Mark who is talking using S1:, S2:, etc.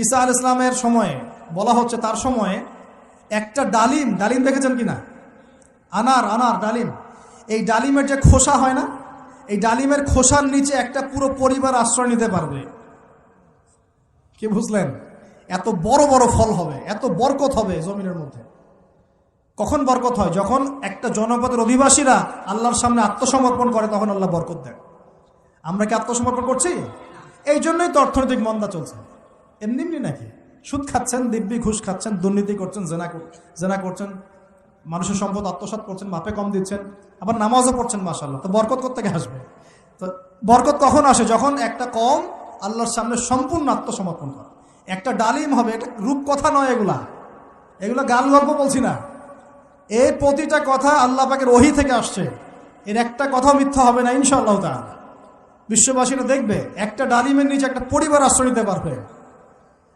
S1: ঈসা আলাইহিস সালামের সময়ে বলা হচ্ছে, তার সময়ে একটা ডালিম দেখেছেন কিনা? আনার ডালিম, এই ডালিমের যে খোসা হয় না, এই ডালিমের খোসার নিচে একটা পুরো পরিবার আশ্রয় নিতে পারবে। কি বুঝলেন? এত বড় বড় ফল হবে, এত বরকত হবে জমিনের মধ্যে। কখন বরকত হয়? যখন একটা জনপদের অধিবাসীরা আল্লাহর সামনে আত্মসমর্পণ করে, তখন আল্লাহ বরকত দেয়। আমরা কি আত্মসমর্পণ করছি? এই জন্যই তো অর্থনৈতিক মন্দা চলছে। এমনি নাকি? সুদ খাচ্ছেন, দিব্যি ঘুষ খাচ্ছেন, দুর্নীতি করছেন, জেনা করছেন, মানুষের সম্পদ আত্মসাৎ করছেন, মাপে কম দিচ্ছেন, আবার নামাজও পড়ছেন, মাশাআল্লাহ। তো বরকত কোত্থেকে আসবে? তো বরকত কখন আসে? যখন একটা কম আল্লাহর সামনে সম্পূর্ণ আত্মসমর্পণ করে। একটা ডালিম হবে, এটা রূপকথা নয়, এগুলা গাল গল্প বলছি না। এই প্রতিটা কথা আল্লাহ পাকের ওহী থেকে আসছে, এর একটা কথাও মিথ্যা হবে না ইনশাআল্লাহ তাআলা। বিশ্ববাসীরা দেখবে একটা ডালিমের নিচে একটা পরিবার আশ্রয় নিতে পারবে।